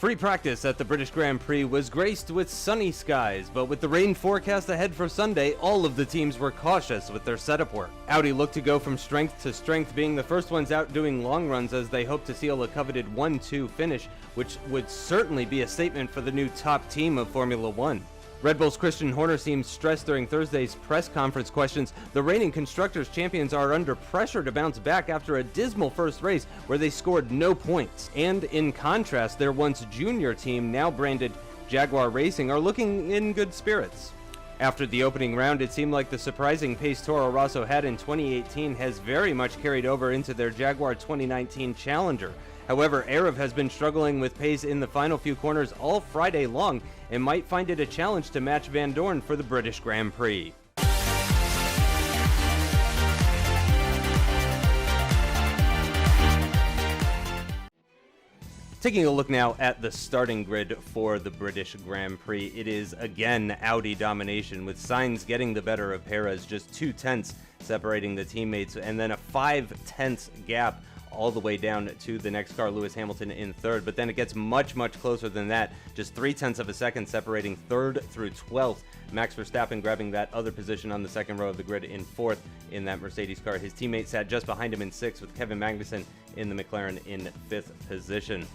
Free practice at the British Grand Prix was graced with sunny skies, but with the rain forecast ahead for Sunday, all of the teams were cautious with their setup work. Audi looked to go from strength to strength, being the first ones out doing long runs as they hope to seal a coveted 1-2 finish, which would certainly be a statement for the new top team of Formula One. Red Bull's Christian Horner seemed stressed during Thursday's press conference questions. The reigning Constructors champions are under pressure to bounce back after a dismal first race where they scored no points. And in contrast, their once junior team, now branded Jaguar Racing, are looking in good spirits. After the opening round, it seemed like the surprising pace Toro Rosso had in 2018 has very much carried over into their Jaguar 2019 Challenger. However, aarava has been struggling with pace in the final few corners all Friday long and might find it a challenge to match Vandoorne for the British Grand Prix. Taking a look now at the starting grid for the British Grand Prix, it is again Audi domination, with Sainz getting the better of Perez, just 0.2 separating the teammates, and then a 0.5 gap all the way down to the next car, Lewis Hamilton, in third. But then it gets much, much closer than that. Just 0.3 of a second separating third through 12th. Max Verstappen grabbing that other position on the second row of the grid in fourth in that Mercedes car. His teammate sat just behind him in sixth, with Kevin Magnussen in the McLaren in fifth position.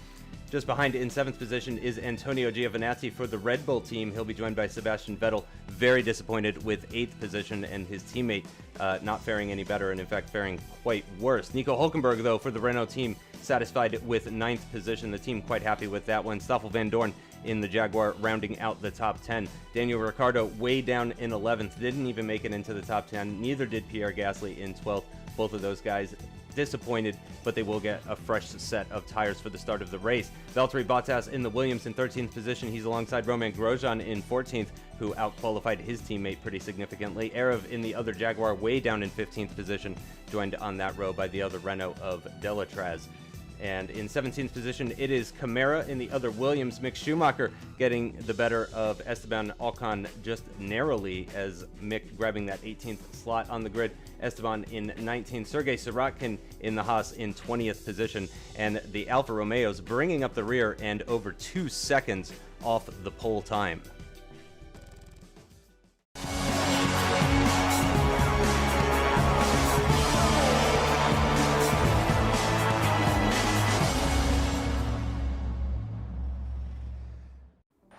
Just behind in seventh position is Antonio Giovinazzi for the Red Bull team. He'll be joined by Sebastian Vettel, very disappointed with eighth position, and his teammate not faring any better, and in fact faring quite worse. Nico Hülkenberg, though, for the Renault team, satisfied with ninth position. The team quite happy with that one. Stoffel Vandoorne in the Jaguar rounding out the top 10. Daniel Ricciardo way down in 11th, didn't even make it into the top 10. Neither did Pierre Gasly in 12th. Both of those guys disappointed, but they will get a fresh set of tires for the start of the race. Valtteri Bottas in the Williams in 13th position. He's alongside Romain Grosjean in 14th, who outqualified his teammate pretty significantly. aarava in the other Jaguar way down in 15th position, joined on that row by the other Renault of Delatraz. And in 17th position, it is Camara in the other Williams. Mick Schumacher getting the better of Esteban Ocon just narrowly, as Mick grabbing that 18th slot on the grid. Esteban in 19th. Sergei Sirotkin in the Haas in 20th position. And the Alfa Romeos bringing up the rear and over 2 seconds off the pole time.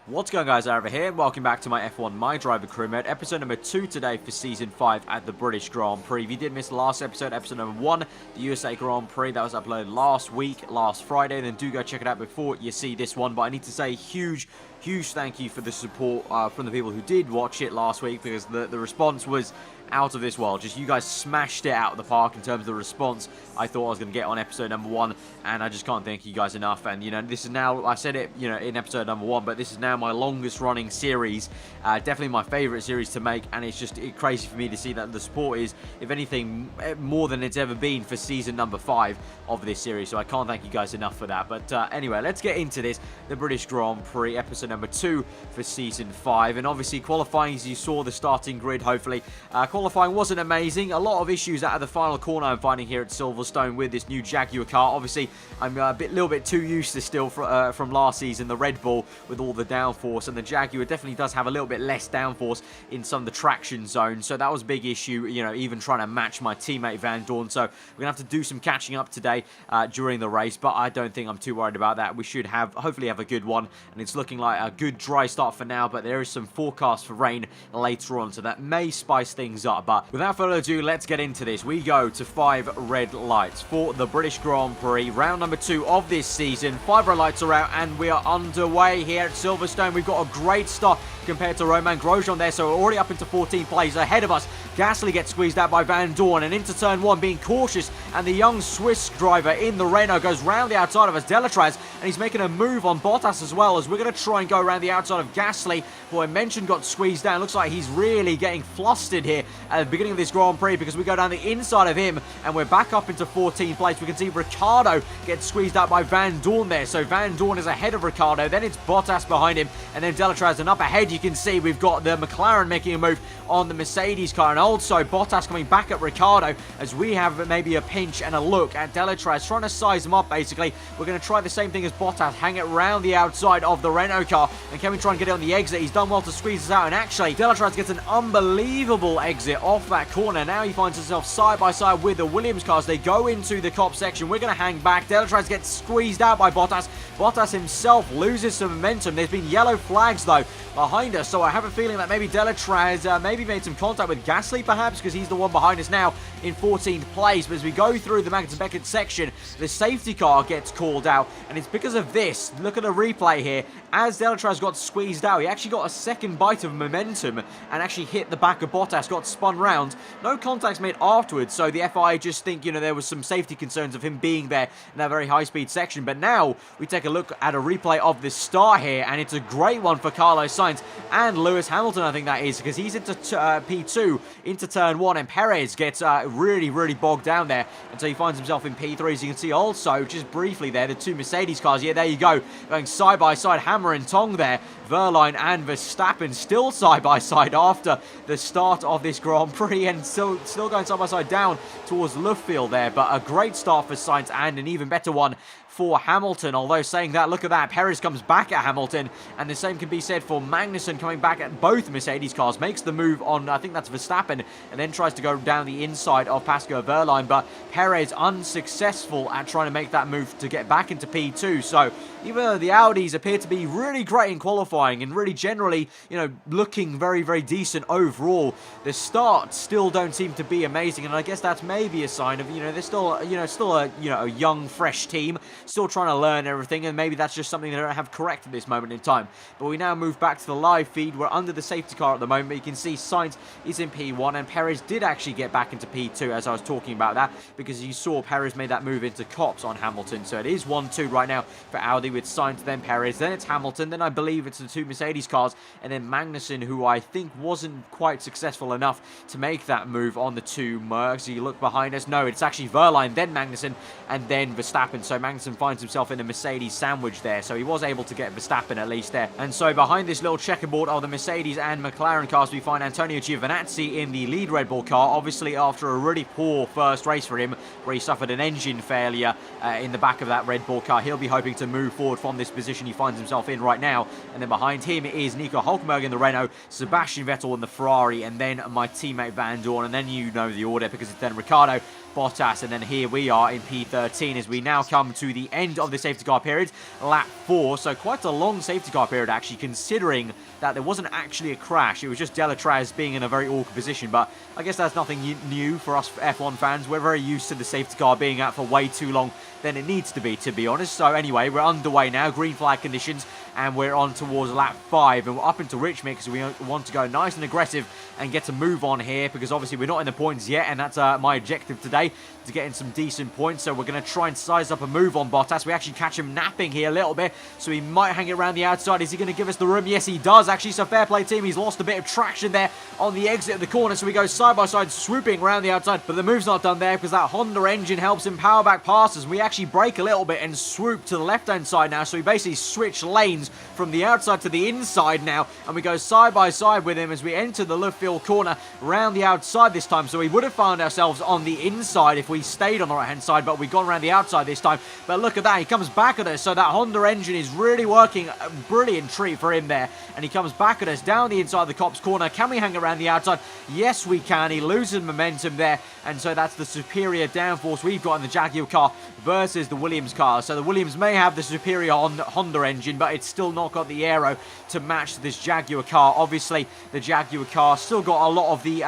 What's going on, guys? Aarava here. Welcome back to my F1 MyDriver Career Mode, episode number 2 today for Season 5 at the British Grand Prix. If you did miss the last episode, episode number 1, the USA Grand Prix, that was uploaded last week, last Friday, then do go check it out before you see this one. But I need to say huge thank you for the support from the people who did watch it last week, because the response was out of this world. Just you guys smashed it out of the park in terms of the response I thought I was going to get on episode number 1, and I just can't thank you guys enough. And you know, this is now, I said it, you know, in episode number 1, but this is now my longest running series, definitely my favorite series to make, and it's just crazy for me to see that the support is, if anything, more than it's ever been for season number 5 of this series. So I can't thank you guys enough for that. But anyway, let's get into this, the British Grand Prix, episode number 2 for season 5. And obviously qualifying, as you saw the starting grid, hopefully qualifying wasn't amazing. A lot of issues out of the final corner I'm finding here at Silverstone with this new Jaguar car. Obviously I'm a little bit too used to still from last season, the Red Bull with all the downforce, and the Jaguar definitely does have a little bit less downforce in some of the traction zones. So that was a big issue, you know, even trying to match my teammate Vandoorne. So we're gonna have to do some catching up today during the race, but I don't think I'm too worried about that. We should hopefully have a good one, and it's looking like a good dry start for now, but there is some forecast for rain later on, so that may spice things up. But without further ado, let's get into this. We go to 5 red lights for the British Grand Prix, round number 2 of this season. 5 red lights are out, and we are underway here at Silverstone. We've got a great start compared to Romain Grosjean there, so we're already up into 14th place ahead of us. Gasly gets squeezed out by Vandoorne, and into turn 1, being cautious, and the young Swiss driver in the Renault goes round the outside of us, Delatraz, and he's making a move on Bottas as well, as we're going to try and go around the outside of Gasly, who I mentioned got squeezed down. Looks like he's really getting flustered here at the beginning of this Grand Prix, because we go down the inside of him, and we're back up into 14th place. We can see Ricciardo gets squeezed out by Vandoorne there, so Vandoorne is ahead of Ricciardo, then it's Bottas behind him, and then Delatraz, and up ahead you can see, we've got the McLaren making a move on the Mercedes car, and also Bottas coming back at Ricciardo as we have maybe a pinch and a look at Delatraz, trying to size him up basically. We're going to try the same thing as Bottas, hang it around the outside of the Renault car, and can we try and get it on the exit? He's done well to squeeze us out, and actually Delatraz gets an unbelievable exit off that corner. Now he finds himself side by side with the Williams cars. They go into the Cop section. We're going to hang back. Delatraz gets squeezed out by Bottas. Bottas himself loses some momentum. There's been yellow flags though behind us, so I have a feeling that maybe Delatraz maybe made some contact with Gasly perhaps, because he's the one behind us now in 14th place. But as we go through the Magnussen Beckett section, the safety car gets called out, and it's because of this. Look at the replay here. As Delatraz got squeezed out, he actually got a second bite of momentum and actually hit the back of Bottas, got spun round. No contacts made afterwards, so the FIA just think, you know, there was some safety concerns of him being there in that very high-speed section. But now we take a look at a replay of the start here, and it's a great one for Carlos Sainz and Lewis Hamilton, I think that is, because he's into P2, into turn 1, and Perez gets really bogged down there until he finds himself in P3. As you can see also, just briefly there, the two Mercedes cars, yeah, there you go, going side by side, hammer and tong there. Verline and Verstappen still side by side after the start of this Grand Prix, and still going side by side down towards Luffield there. But a great start for Sainz and an even better one for Hamilton. Although saying that, look at that, Perez comes back at Hamilton, and the same can be said for Magnussen coming back at both Mercedes cars. Makes the move on, I think that's Verstappen, and then tries to go down the inside of Pascal Wehrlein, but Perez unsuccessful at trying to make that move to get back into P2. So even though the Audis appear to be really great in qualifying and really generally, you know, looking very decent overall, the starts still don't seem to be amazing, and I guess that's maybe a sign of, you know, they're still a young, fresh team, still trying to learn everything, and maybe that's just something they don't have correct at this moment in time. But we now move back to the live feed. We're under the safety car at the moment, but you can see Sainz is in P1, and Perez did actually get back into P2 as I was talking about that, because you saw Perez made that move into Cops on Hamilton. So it is 1-2 right now for Audi, with Sainz, then Perez, then it's Hamilton, then I believe it's the two Mercedes cars, and then Magnussen, who I think wasn't quite successful enough to make that move on the two Mercs. You look behind us, no, it's actually Wehrlein, then Magnussen, and then Verstappen. So Magnussen finds himself in a Mercedes sandwich there, so he was able to get Verstappen at least there. And so behind this little checkerboard of the Mercedes and McLaren cars, we find Antonio Giovinazzi in the lead Red Bull car, obviously after a really poor first race for him, where he suffered an engine failure in the back of that Red Bull car. He'll be hoping to move forward from this position he finds himself in right now. And then behind him is Nico Hulkenberg in the Renault, Sebastian Vettel in the Ferrari, and then my teammate Vandoorne, and then you know the order because it's then Ricciardo, Bottas, and then here we are in P13 as we now come to the end of the safety car period, lap 4. So quite a long safety car period actually, considering that there wasn't actually a crash. It was just Delatraz being in a very awkward position, but I guess that's nothing new for us F1 fans. We're very used to the safety car being out for way too long than it needs to be honest. So anyway, we're underway now, green flag conditions, and we're on towards lap 5, and we're up into Richmond because we want to go nice and aggressive and get to move on here, because obviously we're not in the points yet, and that's my objective today, to get in some decent points. So we're going to try and size up a move on Bottas. We actually catch him napping here a little bit, so he might hang it around the outside. Is he going to give us the room? Yes, he does actually. So fair play team, he's lost a bit of traction there on the exit of the corner, so we go side by side swooping around the outside, but the move's not done there because that Honda engine helps him power back past us. We actually brake a little bit and swoop to the left hand side now, so we basically switch lanes from the outside to the inside now, and we go side by side with him as we enter the Luffield corner round the outside this time. So we would have found ourselves on the inside if we stayed on the right hand side, but we've gone around the outside this time. But look at that, he comes back at us, so that Honda engine is really working. A brilliant treat for him there, and he comes back at us down the inside of the Cops corner. Can we hang around the outside? Yes, we can. He loses momentum there, and so that's the superior downforce we've got in the Jaguar car versus the Williams car. So the Williams may have the superior Honda engine, but it's still not got the aero to match this Jaguar car. Obviously, the Jaguar car still got a lot of the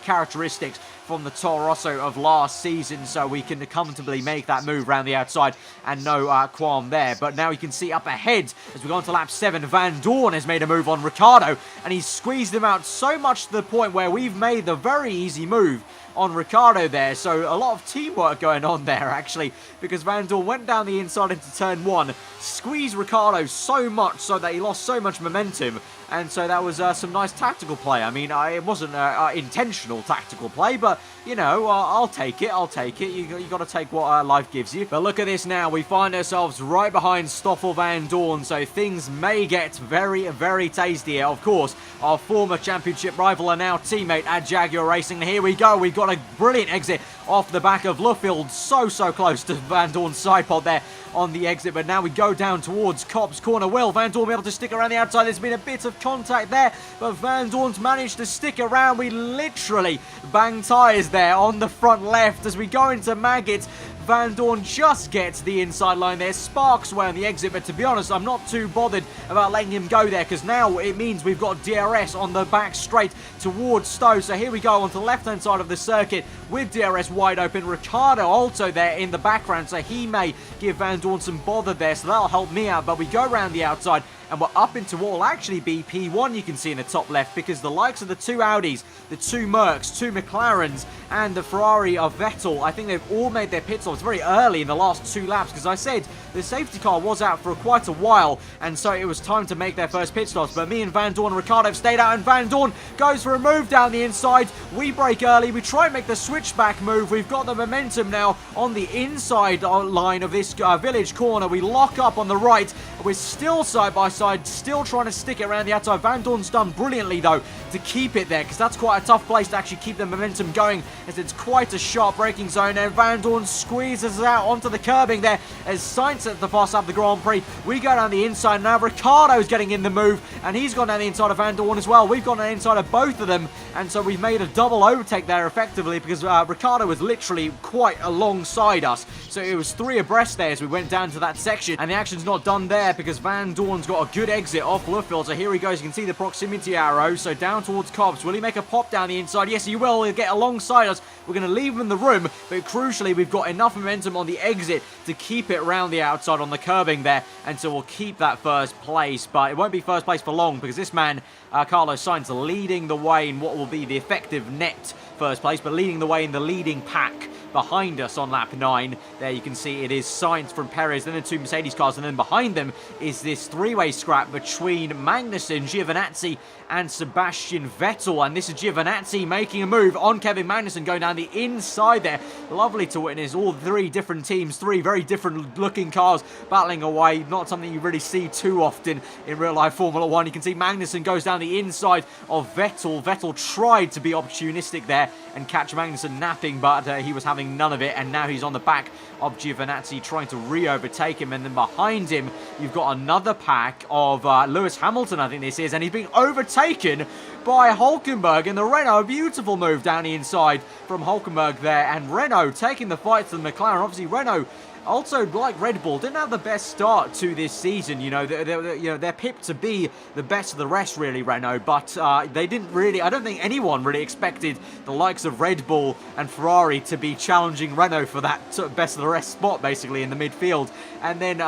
characteristics from the Toro Rosso of last season, so we can comfortably make that move around the outside and no qualm there. But now you can see up ahead as we go on to lap 7, Vandoorne has made a move on Ricciardo, and he's squeezed him out so much to the point where we've made the very easy move on Ricciardo there. So a lot of teamwork going on there, actually, because Vandoorne went down the inside into turn 1, squeezed Ricciardo so much so that he lost so much momentum. And so that was some nice tactical play. I mean, it wasn't intentional tactical play, but, you know, I'll take it. I'll take it. You got to take what life gives you. But look at this now. We find ourselves right behind Stoffel Vandoorne, so things may get very, very tasty here. Of course, our former championship rival and now teammate at Jaguar Racing. Here we go. We've got a brilliant exit off the back of Luffield. So close to Vandoorne's side pod there on the exit, but now we go down towards Cobb's corner. Will Vandoorne be able to stick around the outside? There's been a bit of contact there, but Vandoorne's managed to stick around. We literally bang tyres there on the front left as we go into Maggots. Vandoorne just gets the inside line there, sparks away on the exit, but to be honest, I'm not too bothered about letting him go there, because now it means we've got DRS on the back straight towards Stowe. So here we go onto the left-hand side of the circuit with DRS wide open. Ricciardo also there in the background, so he may give Vandoorne some bother there, so that'll help me out. But we go around the outside, and we're up into what will actually be P1, you can see in the top left, because the likes of the 2 Audis, the 2 Mercs, 2 McLarens, and the Ferrari of Vettel, I think they've all made their pit stops very early in the last 2 laps, because I said the safety car was out for quite a while, and so it was time to make their first pit stops. But me and Vandoorne and Ricciardo have stayed out, and Vandoorne goes for a move down the inside. We brake early, we try and make the switchback move. We've got the momentum now on the inside line of this village corner. We lock up on the right. We're still side by side, still trying to stick it around the outside. Vandoorne's done brilliantly, though, to keep it there, because that's quite a tough place to actually keep the momentum going, as it's quite a sharp braking zone. And Vandoorne squeezes out onto the curbing there as Sainz at the fast lap of the Grand Prix. We go down the inside now. Ricciardo's getting in the move, and he's gone down the inside of Vandoorne as well. We've gone down the inside of both of them, and so we've made a double overtake there effectively, because Ricciardo was literally quite alongside us. So it was 3 abreast there as we went down to that section, and the action's not done there because Vandoorne's got a good exit off Luffield. So here he goes. You can see the proximity arrow. So down towards Cobbs. Will he make a pop down the inside? Yes, he will. He'll get alongside us. We're going to leave him in the room, but crucially, we've got enough momentum on the exit to keep it around the outside on the curbing there, and so we'll keep that first place. But it won't be first place for long, because this man, Carlos Sainz, leading the way in what will be the effective net first place, but leading the way in the leading pack behind us on lap 9. There you can see it is Sainz from Perez, then the 2 Mercedes cars, and then behind them is this 3-way scrap between Magnussen, Giovinazzi, and Sebastian Vettel. And this is Giovinazzi making a move on Kevin Magnussen, going down the inside there. Lovely to witness all 3 different teams, 3 very different looking cars battling away. Not something you really see too often in real life Formula 1. You can see Magnussen goes down the inside of Vettel. Vettel tried to be opportunistic there and catch Magnussen napping, but he was having none of it, and now he's on the back of Giovinazzi trying to re-overtake him. And then behind him you've got another pack of Lewis Hamilton, I think this is, and he's being overtaken by Hulkenberg in the Renault. A beautiful move down the inside from Hulkenberg there, and Renault taking the fight to the McLaren. Obviously Renault, also, like Red Bull, didn't have the best start to this season. You know, they're pipped to be the best of the rest, really, Renault. But they didn't really, I don't think anyone really expected the likes of Red Bull and Ferrari to be challenging Renault for that best of the rest spot, basically, in the midfield. And then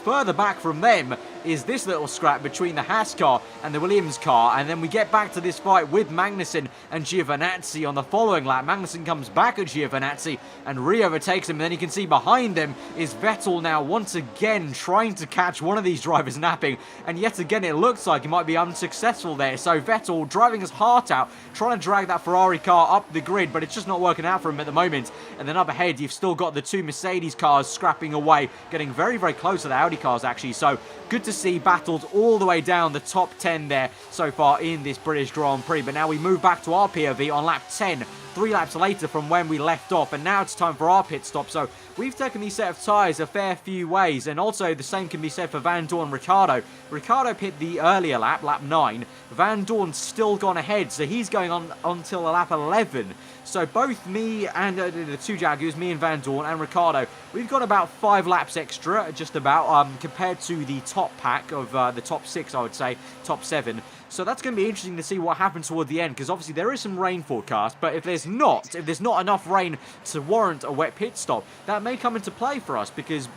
further back from them is this little scrap between the Haas car and the Williams car, and then we get back to this fight with Magnussen and Giovinazzi on the following lap. Magnussen comes back at Giovinazzi and re-overtakes him, and then you can see behind them is Vettel now once again trying to catch one of these drivers napping, and yet again it looks like he might be unsuccessful there. So Vettel driving his heart out, trying to drag that Ferrari car up the grid, but it's just not working out for him at the moment. And then up ahead you've still got the 2 Mercedes cars scrapping away, getting very, very close to the Audi cars actually. So good to see battles all the way down the top 10 there so far in this British Grand Prix. But now we move back to our POV on lap 10, 3 laps later from when we left off, and now it's time for our pit stop. So we've taken these set of tyres a fair few ways, and also the same can be said for Vandoorne and Ricciardo. Ricciardo pit the earlier lap, lap 9. Vandoorne's still gone ahead, so he's going on until lap 11. So both me and the 2 Jaguars, me and Vandoorne and Ricciardo, we've got about 5 laps extra, just about, compared to the top pack of the top 6, I would say, top 7. So that's going to be interesting to see what happens toward the end, because obviously there is some rain forecast, but if there's not, if there's not enough rain to warrant a wet pit stop, that may come into play for us because,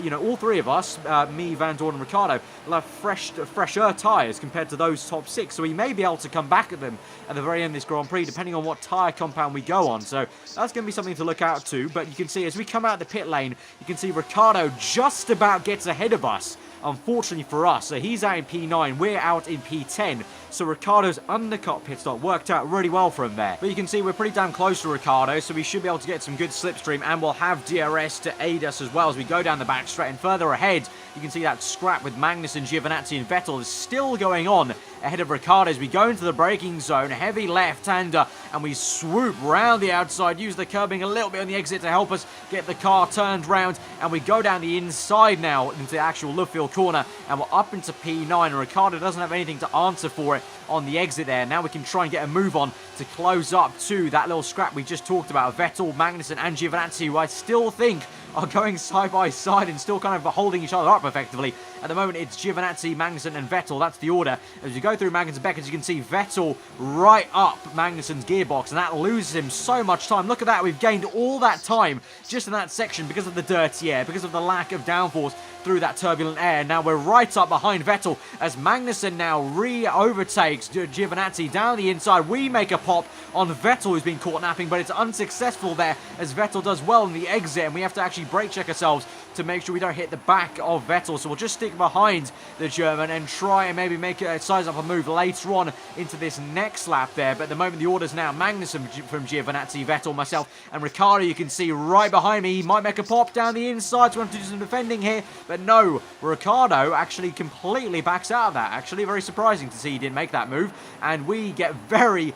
you know, all three of us, me, Vandoorne and Ricciardo, will have fresher tyres compared to those top 6. So we may be able to come back at them at the very end of this Grand Prix, depending on what tyre compound we go on. So that's going to be something to look out to. But you can see as we come out the pit lane, you can see Ricciardo just about gets ahead of us. Unfortunately for us, so he's out in P9, we're out in P10, so Ricciardo's undercut pit stop worked out really well for him there. But you can see we're pretty damn close to Ricciardo, so we should be able to get some good slipstream, and we'll have DRS to aid us as well as we go down the back straight. And further ahead, you can see that scrap with Magnussen, Giovinazzi and Vettel is still going on ahead of Ricciardo as we go into the braking zone, heavy left-hander, and we swoop round the outside, use the curbing a little bit on the exit to help us get the car turned round, and we go down the inside now into the actual Lovefield corner, and we're up into P9, and Ricciardo doesn't have anything to answer for it on the exit there. Now we can try and get a move on to close up to that little scrap we just talked about, Vettel, Magnussen and Giovinazzi, who I still think are going side by side and still kind of holding each other up effectively. At the moment, it's Giovinazzi, Magnussen and Vettel. That's the order. As you go through Magnussen and Beckett, you can see Vettel right up Magnussen's gearbox, and that loses him so much time. Look at that. We've gained all that time just in that section because of the dirty air, because of the lack of downforce through that turbulent air. Now we're right up behind Vettel as Magnussen now re-overtakes Giovinazzi down the inside. We make a pop on Vettel, who's been caught napping, but it's unsuccessful there as Vettel does well in the exit, and we have to actually brake check ourselves to make sure we don't hit the back of Vettel. So we'll just stick behind the German and try and maybe make a size up a move later on into this next lap there. But at the moment, the order's now Magnussen from Giovinazzi, Vettel, myself, and Ricciardo. You can see right behind me. He might make a pop down the inside, so we have to do some defending here. But no, Ricciardo actually completely backs out of that. Actually, very surprising to see he didn't make that move. And we get very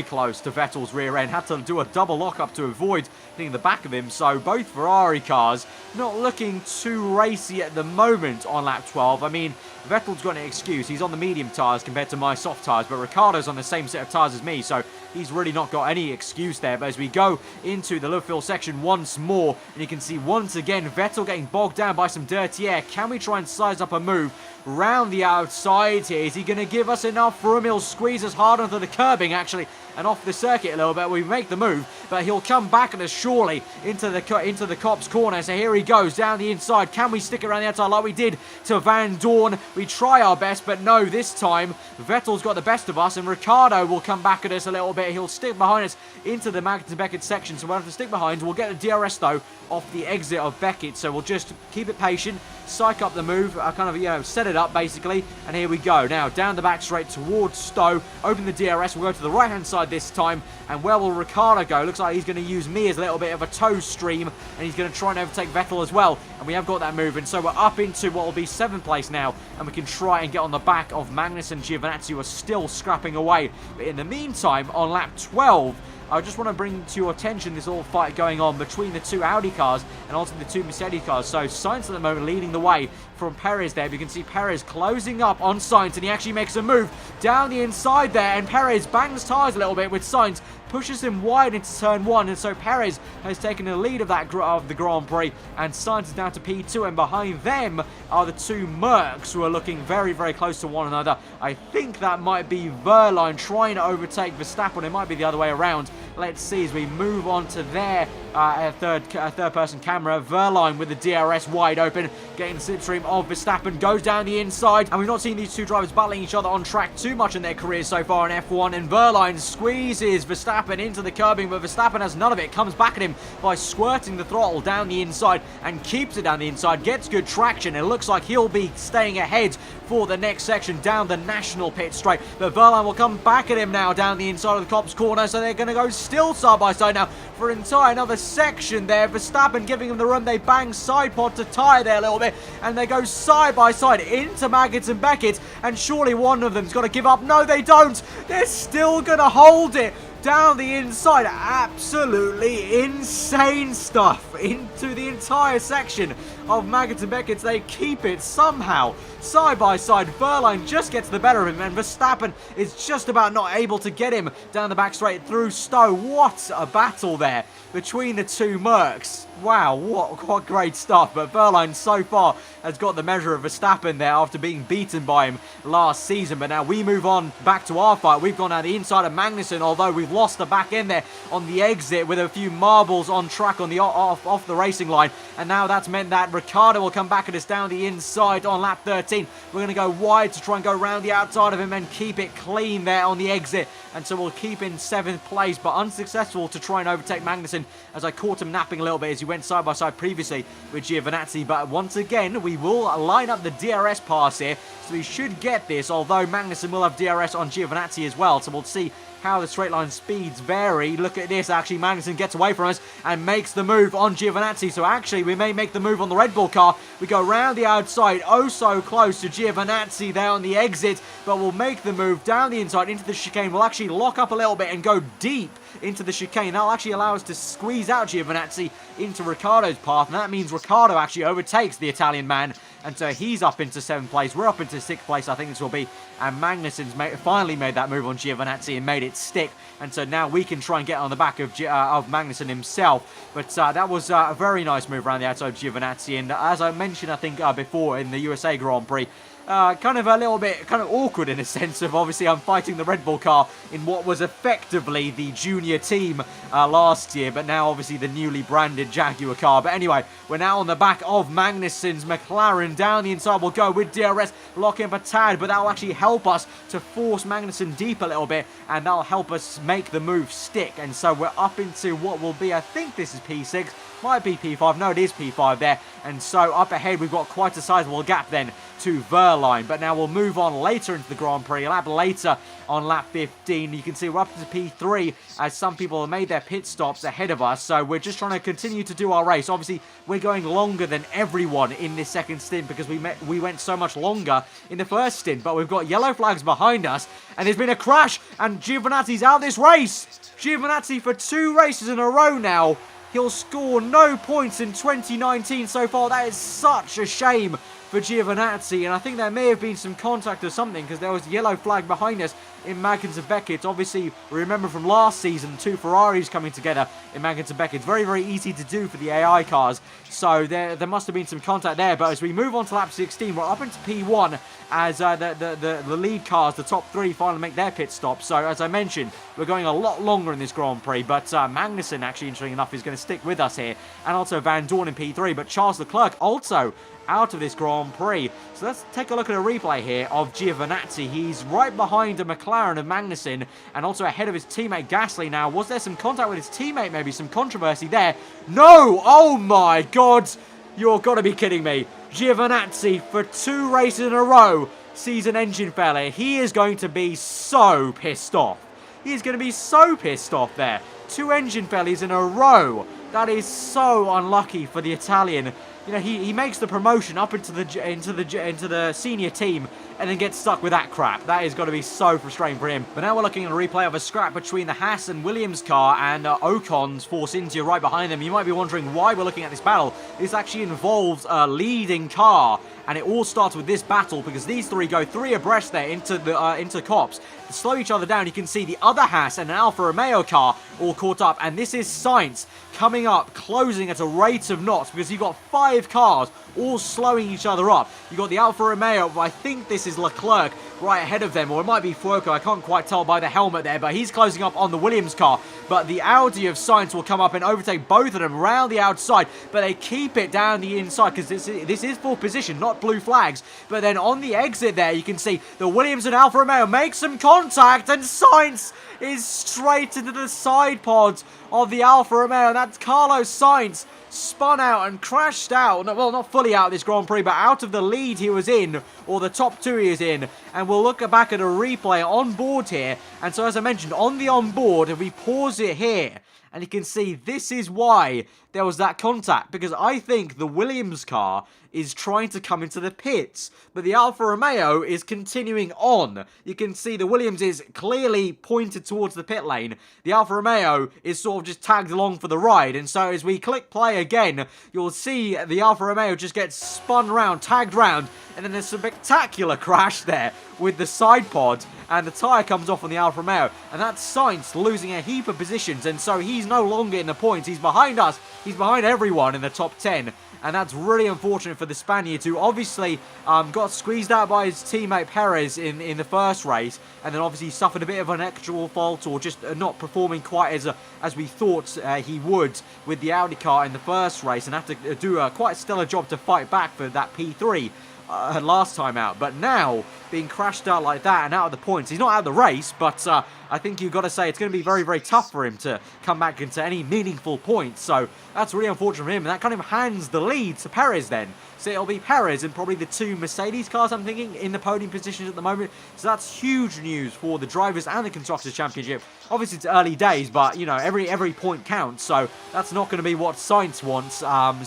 close to Vettel's rear end. Had to do a double lockup to avoid hitting the back of him. So both Ferrari cars not looking too racy at the moment on lap 12. I mean, Vettel's got an excuse. He's on the medium tyres compared to my soft tyres, but Ricciardo's on the same set of tyres as me, so he's really not got any excuse there. But as we go into the Lovefield section once more, and you can see once again Vettel getting bogged down by some dirty air. Can we try and size up a move round the outside here? Is he going to give us enough room? He'll squeeze us hard onto the curbing, actually, and off the circuit a little bit. We make the move, but he'll come back at us surely into the Copse corner. So here he goes down the inside. Can we stick around the outside like we did to Vandoorne? We try our best, but no, this time Vettel's got the best of us, and Ricciardo will come back at us a little bit. He'll stick behind us into the Magnussen Beckett section, so we'll have to stick behind. We'll get the DRS though off the exit of Beckett, so we'll just keep it patient, psych up the move, kind of, you know, set it up basically, and here we go. Now down the back straight towards Stowe, open the DRS, we'll go to the right hand side this time, and where will Ricciardo go? Looks like he's going to use me as a little bit of a tow stream, and he's going to try and overtake Vettel as well, and we have got that move, and so we're up into what will be 7th place now, and we can try and get on the back of Magnussen and Giovinazzi, who are still scrapping away. But in the meantime, on lap 12, I just want to bring to your attention this little fight going on between the two Audi cars and also the two Mercedes cars. So Sainz at the moment leading the way from Perez there. You can see Perez closing up on Sainz, and he actually makes a move down the inside there, and Perez bangs tyres a little bit with Sainz, pushes him wide into turn 1, and so Perez has taken the lead of the Grand Prix, and Sainz is down to P2, and behind them are the two Mercs, who are looking very close to one another. I think that might be Verline trying to overtake Verstappen. It might be the other way around. Let's see as we move on to their third-person camera. Verline with the DRS wide open, getting the slipstream of Verstappen, goes down the inside, and we've not seen these two drivers battling each other on track too much in their careers so far in F1, and Verline squeezes Verstappen into the curbing, but Verstappen has none of it, comes back at him by squirting the throttle down the inside and keeps it down the inside, gets good traction. It looks like he'll be staying ahead for the next section down the national pit straight, but Verline will come back at him now down the inside of the Copse corner, so they're going to go still side by side now for another section there. Verstappen giving them the room. They bang side pod to tyre there a little bit, and they go side by side into Maggots and Beckett, and surely one of them's got to give up. No, they don't. They're still going to hold it down the inside. Absolutely insane stuff into the entire section of Maggots and Beckett. They keep it somehow side by side. Verline just gets the better of him, and Verstappen is just about not able to get him down the back straight through Stowe. What a battle there between the two Mercs. Wow, what great stuff. But Verline so far has got the measure of Verstappen there after being beaten by him last season. But now we move on back to our fight. We've gone down the inside of Magnussen, although we've lost the back end there on the exit with a few marbles on track on the off the racing line. And now that's meant that Ricciardo will come back at us down the inside on lap 13. We're going to go wide to try and go around the outside of him and keep it clean there on the exit. And so we'll keep in 7th place, but unsuccessful to try and overtake Magnussen, as I caught him napping a little bit as he went side by side previously with Giovinazzi. But once again, we will line up the DRS pass here, so we should get this, although Magnussen will have DRS on Giovinazzi as well, so we'll see how the straight line speeds vary. Look at this, actually Magnussen gets away from us and makes the move on Giovinazzi, so actually we may make the move on the Red Bull car. We go round the outside, oh so close to Giovinazzi there on the exit, but we'll make the move down the inside into the chicane. We'll actually lock up a little bit and go deep into the chicane. That'll actually allow us to squeeze out Giovinazzi into Ricciardo's path, and that means Ricciardo actually overtakes the Italian man, and so he's up into 7th place. We're up into 6th place, I think this will be, and Magnussen's finally made that move on Giovinazzi and made it stick, and so now we can try and get on the back of Magnussen himself. But that was a very nice move around the outside of Giovinazzi, and as I mentioned, I think before in the USA Grand Prix, kind of a little bit awkward in a sense of, obviously I'm fighting the Red Bull car in what was effectively the junior team last year, but now obviously the newly branded Jaguar car. But anyway, we're now on the back of Magnussen's McLaren. Down the inside we'll go with DRS, locking up a tad, but that'll actually help us to force Magnussen deep a little bit, and that'll help us make the move stick. And so we're up into what will be, I think this is P6, might be P5, no it is P5 there, and so up ahead we've got quite a sizable gap then to Verline. But now we'll move on later into the Grand Prix, a lap later on lap 15. You can see we're up to P3 as some people have made their pit stops ahead of us, so we're just trying to continue to do our race. Obviously we're going longer than everyone in this second stint because we went so much longer in the first stint, but we've got yellow flags behind us and there's been a crash and Giovinazzi's out of this race. Giovinazzi for 2 races in a row now. He'll score no points in 2019 so far. That is such a shame for Giovinazzi, and I think there may have been some contact or something because there was a yellow flag behind us in Maggins and Beckett. Obviously, we remember from last season, 2 Ferraris coming together in Maggins and Beckett. It's very, very easy to do for the AI cars, so there must have been some contact there. But as we move on to lap 16, we're up into P1 as the lead cars, the top 3, finally make their pit stop. So, as I mentioned, we're going a lot longer in this Grand Prix, but Magnussen, actually, interesting enough, is going to stick with us here, and also Vandoorne in P3, but Charles Leclerc also out of this Grand Prix. So let's take a look at a replay here of Giovinazzi. He's right behind a McLaren of Magnussen and also ahead of his teammate Gasly. Now, was there some contact with his teammate? Maybe some controversy there? No! Oh my God! You're got to be kidding me. Giovinazzi, for 2 races in a row, sees an engine failure. He is going to be so pissed off. He is going to be so pissed off there. 2 engine failures in a row. That is so unlucky for the Italian. You know, he makes the promotion up into the senior team and then gets stuck with that crap. That is going to be so frustrating for him. But now we're looking at a replay of a scrap between the Haas and Williams car and Ocon's Force India right behind them. You might be wondering why we're looking at this battle. This actually involves a leading car, and it all starts with this battle because these 3 go 3 abreast there into Cops. To slow each other down, you can see the other Haas and an Alfa Romeo car all caught up, and this is Sainz coming up, closing at a rate of knots because you've got 5 cars all slowing each other up. You've got the Alfa Romeo, I think this is Leclerc, right ahead of them, or it might be Fuoco, I can't quite tell by the helmet there, but he's closing up on the Williams car. But the Audi of Sainz will come up and overtake both of them around the outside, but they keep it down the inside because this is full position, not blue flags. But then on the exit there, you can see the Williams and Alfa Romeo make some contact, and Sainz is straight into the side pods of the Alfa Romeo, and that's Carlos Sainz spun out and crashed out, well, not fully out of this Grand Prix, but out of the lead he was in, or the top 2 he is in. And we'll look back at a replay on board here, and so as I mentioned, on the onboard, if we pause it here, and you can see this is why there was that contact, because I think the Williams car is trying to come into the pits, but the Alfa Romeo is continuing on. You can see the Williams is clearly pointed towards the pit lane. The Alfa Romeo is sort of just tagged along for the ride, and so as we click play again, you'll see the Alfa Romeo just get spun round, tagged round, and then there's a spectacular crash there with the side pod, and the tyre comes off on the Alfa Romeo, and that's Sainz losing a heap of positions, and so he's no longer in the points. He's behind us. He's behind everyone in the top 10, and that's really unfortunate for the Spaniard, who obviously got squeezed out by his teammate Perez in the first race, and then obviously suffered a bit of an actual fault, or just not performing quite as we thought he would with the Audi car in the first race, and had to do a quite stellar job to fight back for that P3 last time out. But now, being crashed out like that and out of the points, he's not out of the race, but I think you've got to say it's going to be very, very tough for him to come back into any meaningful points. So that's really unfortunate for him, and that kind of hands the lead to Perez then. So it'll be Perez and probably the 2 Mercedes cars, I'm thinking, in the podium positions at the moment. So that's huge news for the Drivers and the Constructors' Championship. Obviously, it's early days, but, you know, every point counts. So that's not going to be what Sainz wants.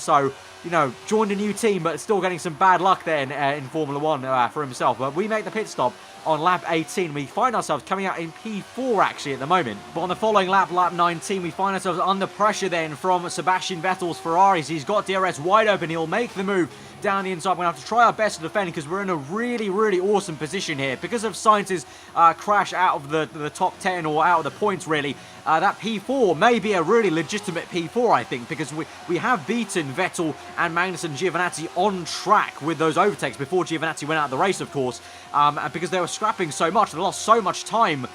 So, you know, joined a new team, but still getting some bad luck there in Formula 1 for himself. But we make the pit stop on lap 18. We find ourselves coming out in P4 actually at the moment. But on the following lap, lap 19, we find ourselves under pressure then from Sebastian Vettel's Ferraris. He's got DRS wide open. He'll make the move down the inside. We're going to have to try our best to defend because we're in a really, really awesome position here. Because of Sainz's crash out of the top 10 or out of the points really, that P4 may be a really legitimate P4, I think, because we have beaten Vettel and Magnussen and Giovinazzi on track with those overtakes before Giovinazzi went out of the race, of course, because they were scrapping so much. They lost so much time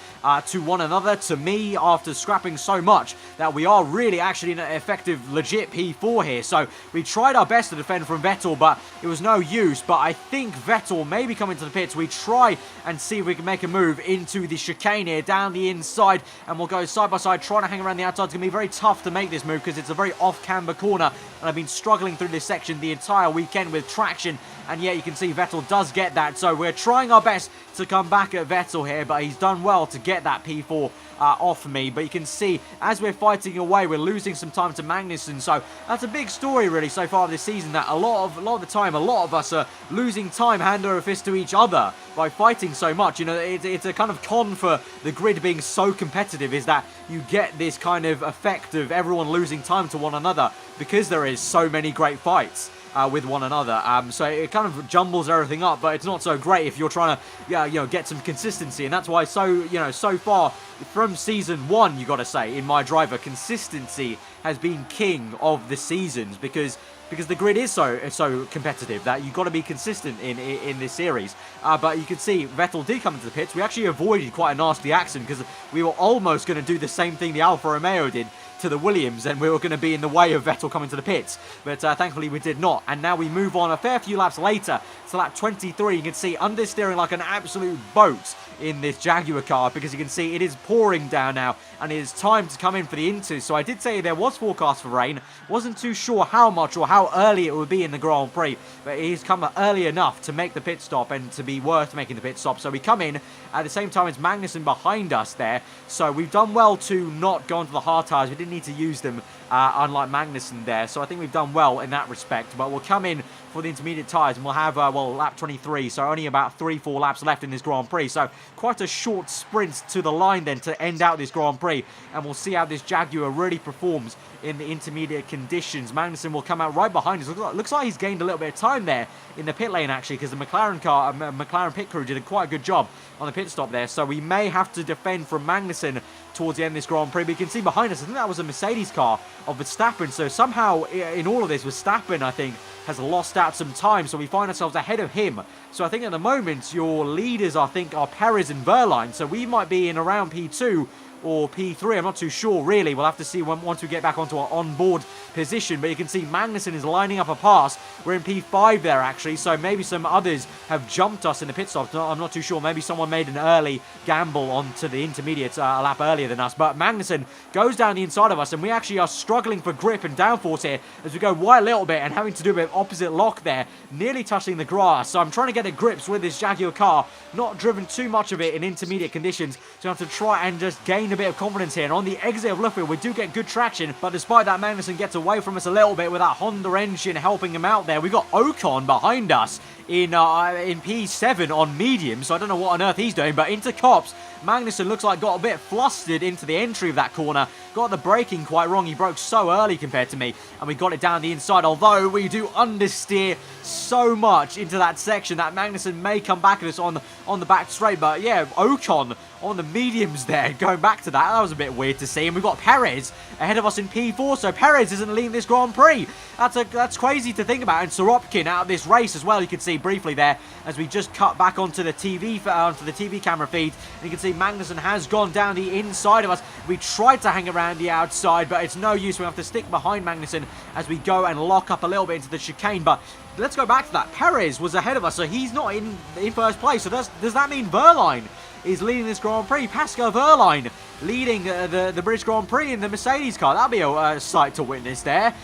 to one another, to me, after scrapping so much, that we are really actually in an effective, legit P4 here. So we tried our best to defend from Vettel, but it was no use. But I think Vettel may be coming to the pits. We try and see if we can make a move into the chicane here, down the inside, and we'll go side by side, trying to hang around the outside. It's going to be very tough to make this move because it's a very off-camber corner, and I've been struggling through this section the entire weekend with traction, and yet you can see Vettel does get that. So we're trying our best to come back at Vettel here, but he's done well to get that P4 off me. But you can see as we're fighting away, we're losing some time to Magnussen. So that's a big story really so far this season, that a lot of the time, a lot of us are losing time hand over fist to each other by fighting so much. You know, it's a kind of con for the grid being so competitive, is that you get this kind of effect of everyone losing time to one another because there is so many great fights with one another. So it kind of jumbles everything up, but it's not so great if you're trying to get some consistency. And that's why so far from season 1, you got to say, in MyDriver, consistency has been king of the seasons, because the grid is so competitive that you've got to be consistent in this series. But you can see Vettel did come into the pits. We actually avoided quite a nasty accident because we were almost going to do the same thing the Alfa Romeo did to the Williams, and we were going to be in the way of Vettel coming to the pits, but thankfully we did not. And now we move on a fair few laps later to lap 23. You can see understeering like an absolute boat in this Jaguar car, because you can see it is pouring down now and it is time to come in for the inters. So I did say there was forecast for rain, wasn't too sure how much or how early it would be in the Grand Prix, but it has come early enough to make the pit stop and to be worth making the pit stop. So we come in at the same time as Magnussen behind us there, so we've done well to not go onto the hard tyres. We didn't need to use them, unlike Magnussen there, so I think we've done well in that respect. But we'll come in for the intermediate tyres, and we'll have, lap 23, so only about 3-4 laps left in this Grand Prix. So quite a short sprint to the line then to end out this Grand Prix, and we'll see how this Jaguar really performs in the intermediate conditions. Magnussen will come out right behind us. Looks like he's gained a little bit of time there in the pit lane, actually, because the McLaren pit crew did quite a good job on the pit stop there. So we may have to defend from Magnussen towards the end of this Grand Prix. But you can see behind us, I think that was a Mercedes car of Verstappen. So somehow in all of this, Verstappen, I think, has lost out some time. So we find ourselves ahead of him. So I think at the moment, your leaders, I think, are Perez and Verline. So we might be in around P2 or P3, I'm not too sure really. We'll have to see once we get back onto our onboard position. But you can see Magnussen is lining up a pass. We're in P5 there actually, so maybe some others have jumped us in the pit stop. I'm not too sure. Maybe someone made an early gamble onto the intermediates a lap earlier than us. But Magnussen goes down the inside of us, and we actually are struggling for grip and downforce here as we go wide a little bit and having to do a bit of opposite lock there, nearly touching the grass. So I'm trying to get the grips with this Jaguar car, not driven too much of it in intermediate conditions, so I have to try and just gain a bit of confidence here. And on the exit of Luffield, we do get good traction, but despite that, Magnussen gets away from us a little bit with that Honda engine helping him out there. We got Ocon behind us in P7 on medium, so I don't know what on earth he's doing. But into Copse, Magnussen looks like got a bit flustered into the entry of that corner, got the braking quite wrong. He broke so early compared to me, and we got it down the inside, although we do understeer so much into that section that Magnussen may come back at us on the back straight. But yeah, Ocon on the mediums there. Going back to that was a bit weird to see. And we've got Perez ahead of us in P4, so Perez isn't leading this Grand Prix. That's crazy to think about. And Sorokin out of this race as well, you can see briefly there as we just cut back onto the TV camera feed. And you can see Magnussen has gone down the inside of us. We tried to hang around the outside, but it's no use. We have to stick behind Magnussen as we go and lock up a little bit into the chicane. But let's go back to that. Perez was ahead of us, so he's not in first place. So does that mean Wehrlein is leading this Grand Prix? Pascal Wehrlein leading the British Grand Prix in the Mercedes car. That'll be a sight to witness there.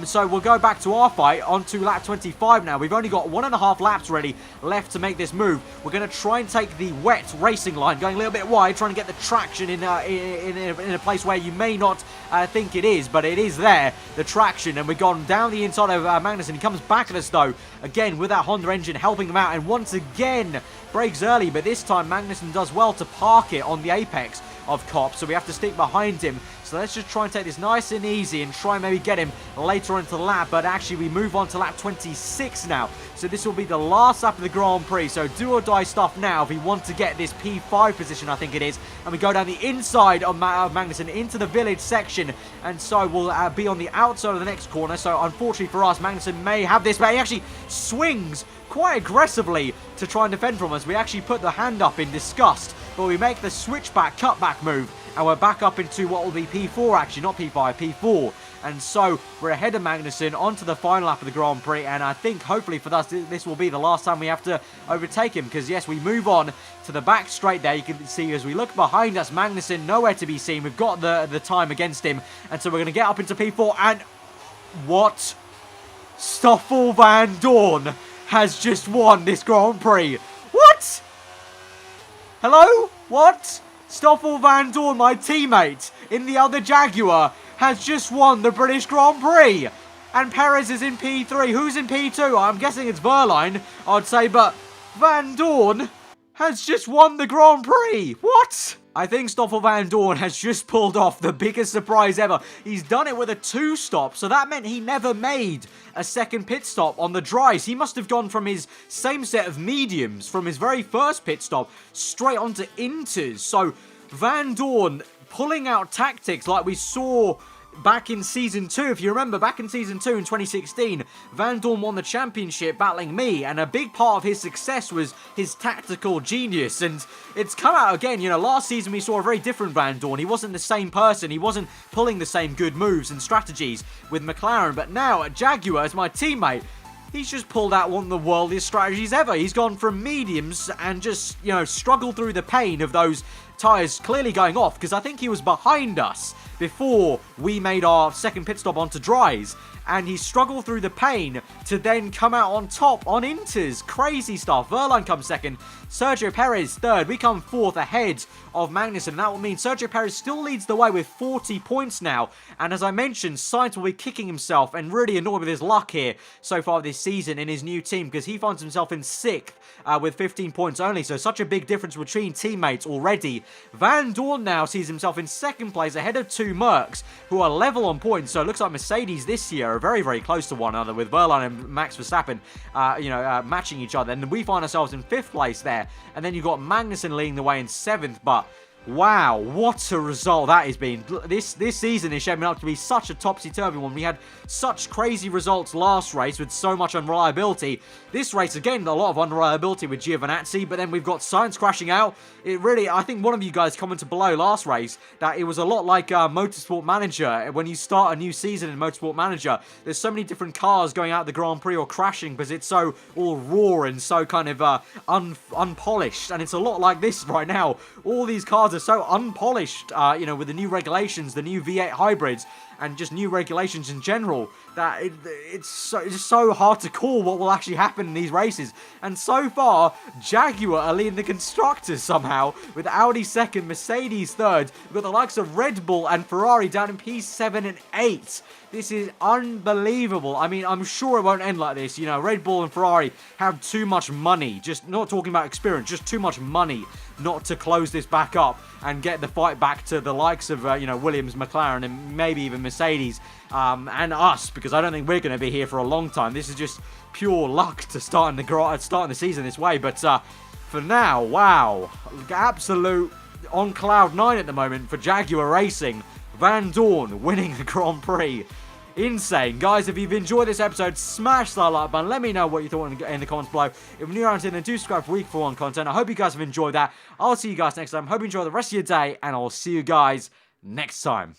So we'll go back to our fight onto lap 25 now. We've only got 1.5 laps ready left to make this move. We're going to try and take the wet racing line, going a little bit wide, trying to get the traction in a place where you may not think it is, but it is there, the traction. And we've gone down the inside of Magnussen. He comes back at us though, again with that Honda engine helping him out, and once again brakes early, but this time Magnussen does well to park it on the apex of Kopp, so we have to stick behind him. So let's just try and take this nice and easy and try and maybe get him later into the lap. But actually we move on to lap 26 now, so this will be the last lap of the Grand Prix. So do or die stuff now if we want to get this P5 position, I think it is. And we go down the inside of Magnussen into the village section, and so we'll be on the outside of the next corner. So unfortunately for us, Magnussen may have this, but he actually swings quite aggressively to try and defend from us. We actually put the hand up in disgust, but we make the switchback cutback move, and we're back up into what will be P4 actually, not P5, P4. And so we're ahead of Magnussen onto the final lap of the Grand Prix, and I think hopefully for us this will be the last time we have to overtake him, because yes, we move on to the back straight there. You can see as we look behind us, Magnussen nowhere to be seen. We've got the time against him, and so we're going to get up into P4, and what? Stoffel Vandoorne has just won this Grand Prix. What? Hello? What? Stoffel Vandoorne, my teammate in the other Jaguar, has just won the British Grand Prix. And Perez is in P3. Who's in P2? I'm guessing it's Wehrlein, I'd say, but Vandoorne has just won the Grand Prix. What? I think Stoffel Vandoorne has just pulled off the biggest surprise ever. He's done it with a 2-stop, so that meant he never made a second pit stop on the dries. He must have gone from his same set of mediums, from his very first pit stop, straight onto inters. So Vandoorne pulling out tactics like we saw back in Season 2. If you remember, back in Season 2 in 2016, Vandoorne won the championship battling me, and a big part of his success was his tactical genius, and it's come out again. You know, last season we saw a very different Vandoorne. He wasn't the same person. He wasn't pulling the same good moves and strategies with McLaren, but now at Jaguar, as my teammate, he's just pulled out one of the worldliest strategies ever. He's gone from mediums and just, you know, struggled through the pain of those tyres clearly going off, because I think he was behind us before we made our second pit stop onto dries, and he struggled through the pain to then come out on top on inters. Crazy stuff. Wehrlein comes second, Sergio Perez third. We come fourth ahead of Magnussen. That will mean Sergio Perez still leads the way with 40 points now, and as I mentioned, Sainz will be kicking himself and really annoyed with his luck here so far this season in his new team, because he finds himself in 6th with 15 points only, so such a big difference between teammates already. Vandoorne now sees himself in 2nd place ahead of 2 Mercs who are level on points, so it looks like Mercedes this year are very, very close to one another, with Wehrlein and Max Verstappen matching each other, and we find ourselves in 5th place there, and then you've got Magnussen leading the way in 7th, but wow, what a result that has been. This season is shaping up to be such a topsy-turvy one. We had such crazy results last race with so much unreliability. This race, again, a lot of unreliability with Giovinazzi, but then we've got Sainz crashing out. It really, I think one of you guys commented below last race that it was a lot like Motorsport Manager. When you start a new season in Motorsport Manager, there's so many different cars going out the Grand Prix or crashing because it's so all raw and so kind of unpolished, and it's a lot like this right now. All these cars are so unpolished, with the new regulations, the new V8 hybrids, and just new regulations in general, that it's so hard to call what will actually happen in these races. And so far, Jaguar are leading the constructors somehow, with Audi 2nd, Mercedes 3rd. We've got the likes of Red Bull and Ferrari down in P7 and 8. This is unbelievable. I mean, I'm sure it won't end like this. You know, Red Bull and Ferrari have too much money. Just not talking about experience, just too much money not to close this back up and get the fight back to the likes of, Williams, McLaren, and maybe even Mercedes, and us, because I don't think we're going to be here for a long time. This is just pure luck to starting the season this way. But for now, wow, absolute on cloud 9 at the moment for Jaguar Racing. Vandoorne winning the Grand Prix. Insane. Guys, if you've enjoyed this episode, smash that like button. Let me know what you thought in the comments below. If you're new around here, then do subscribe for Week 1 content. I hope you guys have enjoyed that. I'll see you guys next time. Hope you enjoy the rest of your day, and I'll see you guys next time.